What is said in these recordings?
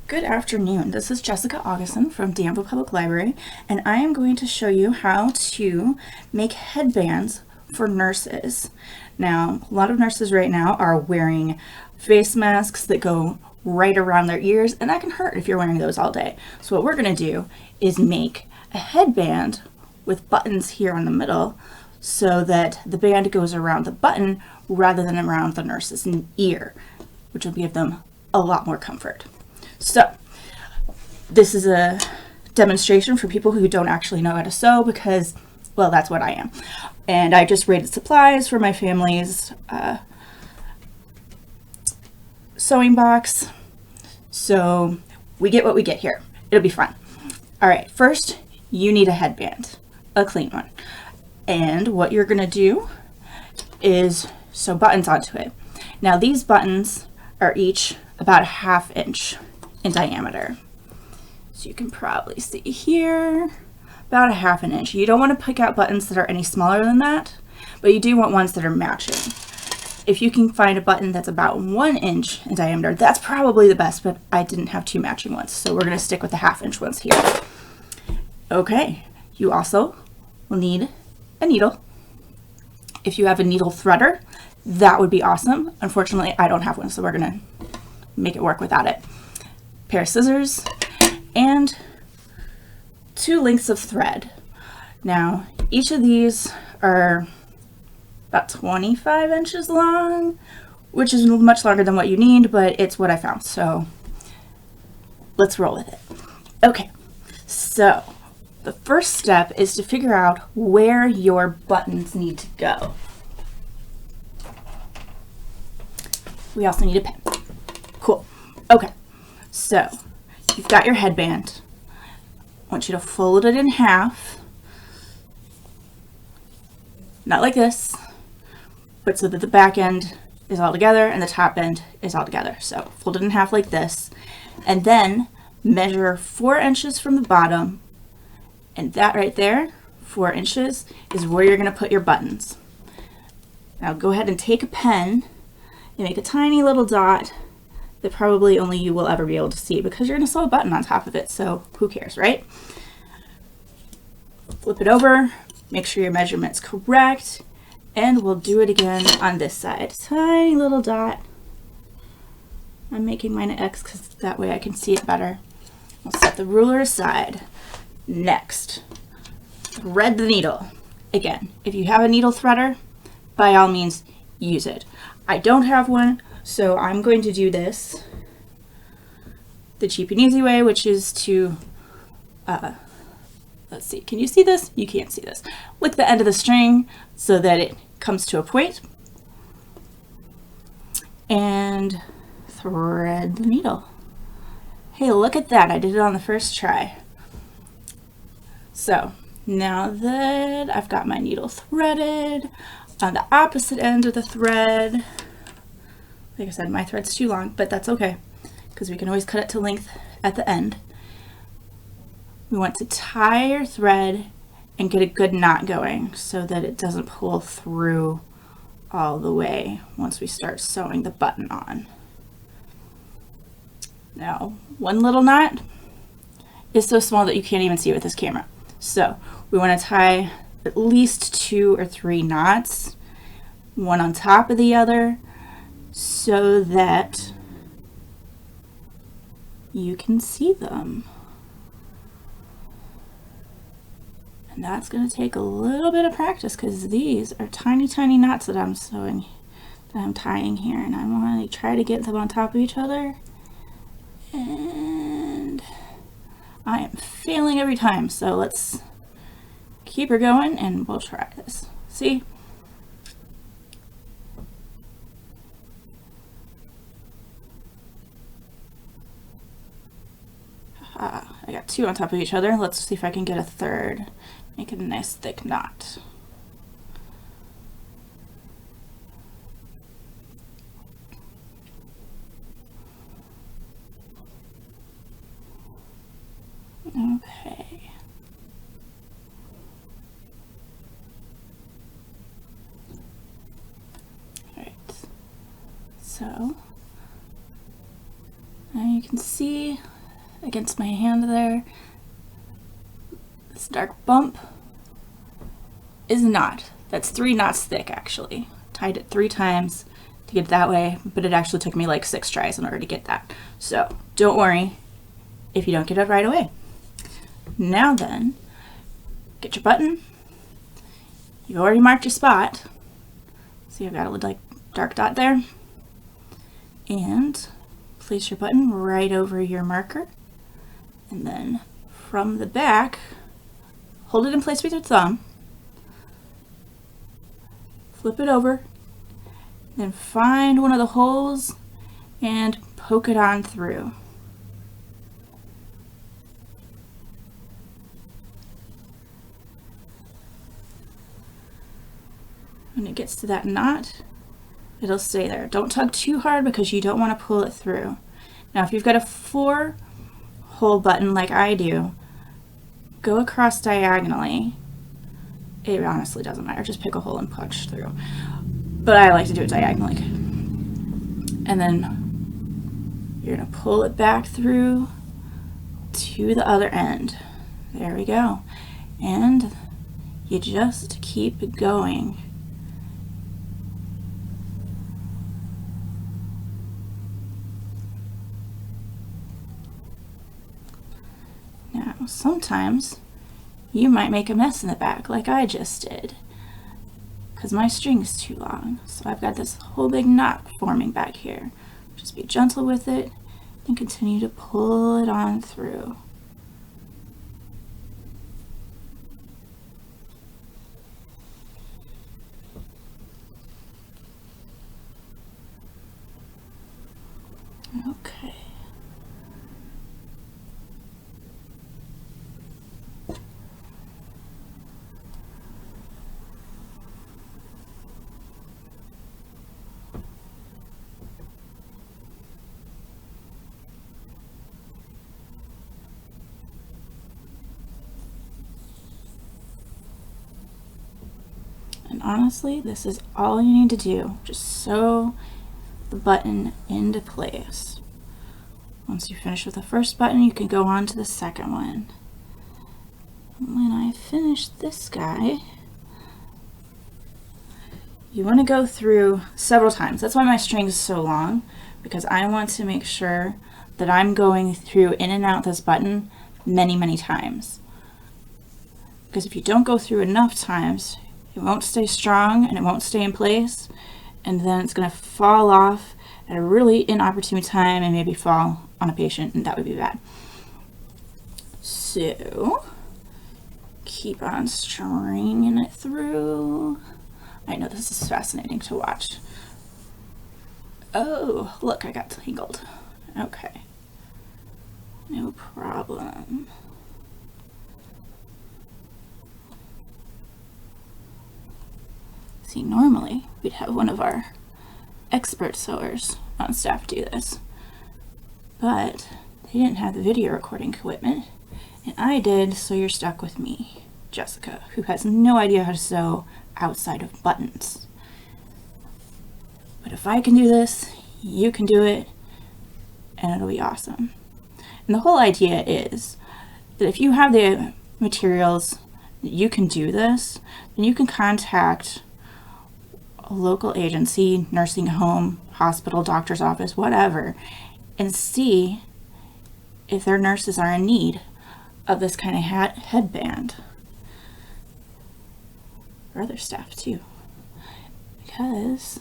Good afternoon. This is Jessica Augustson from Danville Public Library, and I am going to show you how to make headbands for nurses. Now, a lot of nurses right now are wearing face masks that go right around their ears, and that can hurt if you're wearing those all day. So what we're going to do is make a headband with buttons here in the middle so that the band goes around the button rather than around the nurse's ear, which will give them a lot more comfort. So this is a demonstration for people who don't actually know how to sew because, well, that's what I am. And I just raided supplies for my family's sewing box. So we get what we get here. It'll be fun. All right, first you need a headband, a clean one. And what you're gonna do is sew buttons onto it. Now these buttons are each about a ½ inch in diameter. So you can probably see here, about a ½ inch. You don't want to pick out buttons that are any smaller than that, but you do want ones that are matching. If you can find a button that's about 1 inch in diameter, that's probably the best, but I didn't have two matching ones, so we're going to stick with the ½ inch ones here. Okay, you also will need a needle. If you have a needle threader, that would be awesome. Unfortunately, I don't have one, so we're going to make it work without it. Pair of scissors and 2 lengths of thread. Now, each of these are about 25 inches long, which is much longer than what you need, but it's what I found, so let's roll with it. Okay, so the first step is to figure out where your buttons need to go. We also need a pen. Cool. Okay, so you've got your headband. I want you to fold it in half. Not like this, but so that the back end is all together and the top end is all together. So fold it in half like this, and then measure 4 inches from the bottom, and that right there, 4 inches, is where you're going to put your buttons. Now go ahead and take a pen and make a tiny little dot that probably only you will ever be able to see because you're going to sew a button on top of it, so who cares, right? Flip it over, make sure your measurement's correct, and we'll do it again on this side. Tiny little dot. I'm making mine an X because that way I can see it better. We'll set the ruler aside. Next, thread the needle. Again, if you have a needle threader, by all means, use it. I don't have one, so I'm going to do this the cheap and easy way, which is to, let's see, can you see this? You can't see this. Lick the end of the string so that it comes to a point, and thread the needle. Hey, look at that, I did it on the first try. So now that I've got my needle threaded on the opposite end of the thread, like I said, my thread's too long, but that's okay because we can always cut it to length at the end. We want to tie your thread and get a good knot going so that it doesn't pull through all the way once we start sewing the button on. Now, one little knot is so small that you can't even see it with this camera. So we want to tie at least 2 or 3 knots, one on top of the other, so that you can see them. And that's going to take a little bit of practice because these are tiny, tiny knots that I'm sewing, that I'm tying here, and I want to try to get them on top of each other. And I am failing every time, so let's keep her going and we'll try this. See? I got 2 on top of each other. Let's see if I can get a third. Make it a nice thick knot. Okay. All right. So now you can see against my hand there. This dark bump is a knot. That's 3 knots thick, actually. Tied it 3 times to get it that way, but it actually took me like 6 tries in order to get that. So don't worry if you don't get it right away. Now then, get your button. You've already marked your spot. See, I've got a little like dark dot there. And place your button right over your marker. And then from the back, hold it in place with your thumb. Flip it over. Then find one of the holes and poke it on through. When it gets to that knot, it'll stay there. Don't tug too hard because you don't want to pull it through. Now if you've got a 4-hole button like I do, go across diagonally. It honestly doesn't matter, just pick a hole and punch through. But I like to do it diagonally. And then you're gonna pull it back through to the other end. There we go. And you just keep going. Now, sometimes you might make a mess in the back like I just did because my string's too long. So I've got this whole big knot forming back here. Just be gentle with it and continue to pull it on through. Okay. And honestly, this is all you need to do. Just sew the button into place. Once you finish with the first button, you can go on to the second one. And when I finish this guy, you want to go through several times. That's why my string is so long, because I want to make sure that I'm going through in and out this button many, many times. Because if you don't go through enough times, it won't stay strong and it won't stay in place, and then it's going to fall off at a really inopportune time and maybe fall on a patient, and that would be bad. So keep on stringing it through. I know this is fascinating to watch. Oh, look, I got tangled. Okay, no problem. See, normally we'd have one of our expert sewers on staff do this, but they didn't have the video recording equipment, and I did, so you're stuck with me, Jessica, who has no idea how to sew outside of buttons. But if I can do this, you can do it, and it'll be awesome. And the whole idea is that if you have the materials that you can do this, then you can contact a local agency, nursing home, hospital, doctor's office, whatever, and see if their nurses are in need of this kind of headband. Or other staff too, because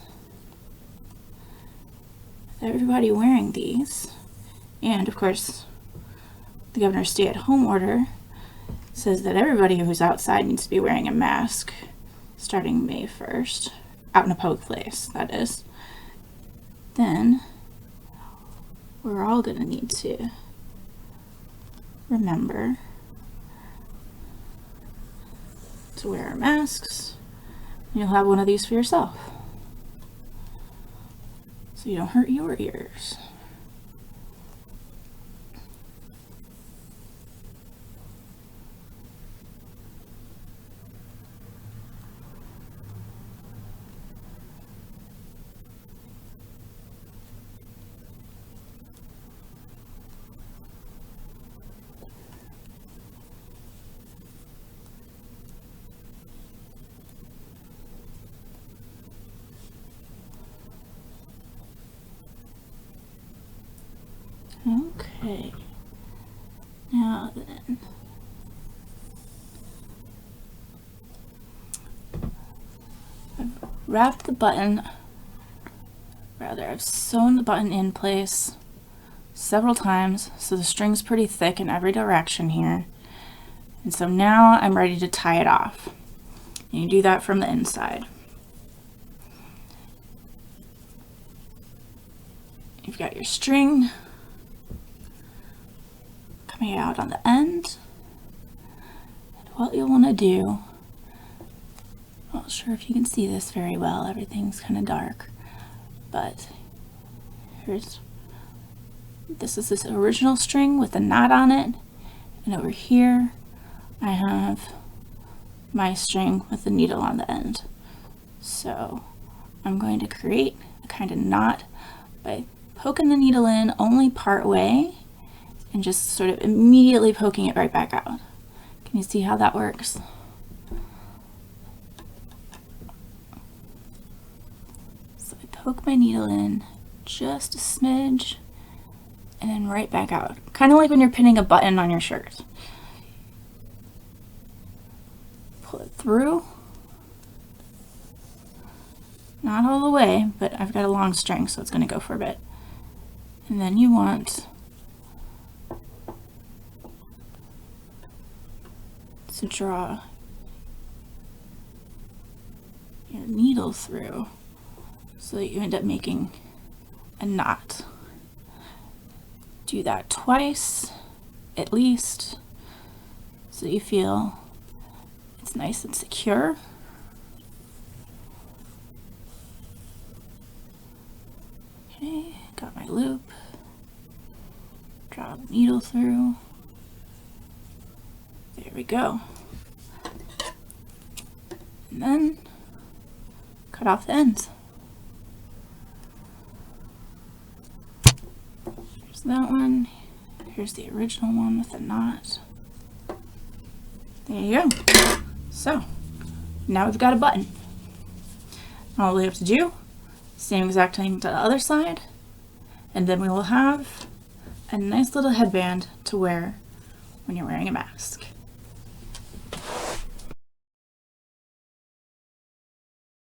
everybody wearing these, and of course the governor's stay-at-home order says that everybody who's outside needs to be wearing a mask starting May 1st. Out in a public place, that is. Then we're all gonna need to remember to wear our masks. You'll have one of these for yourself, so you don't hurt your ears. Okay. Now then. I've wrapped the button, rather I've sewn the button in place several times, so the string's pretty thick in every direction here. And so now I'm ready to tie it off. And you do that from the inside. You've got your string coming out on the end. And what you'll want to do, I'm not sure if you can see this very well, everything's kind of dark, but this is this original string with the knot on it, and over here I have my string with the needle on the end. So I'm going to create a kind of knot by poking the needle in only part way and just sort of immediately poking it right back out. Can you see how that works? So I poke my needle in just a smidge and then right back out. Kind of like when you're pinning a button on your shirt. Pull it through. Not all the way, but I've got a long string, so it's going to go for a bit. And then you want to draw your needle through so that you end up making a knot. Do that twice at least so that you feel it's nice and secure. Okay, got my loop. Draw the needle through. There we go. And then cut off the ends. Here's that one. Here's the original one with the knot. There you go. So now we've got a button. All we have to do, same exact thing to the other side, and then we will have a nice little headband to wear when you're wearing a mask.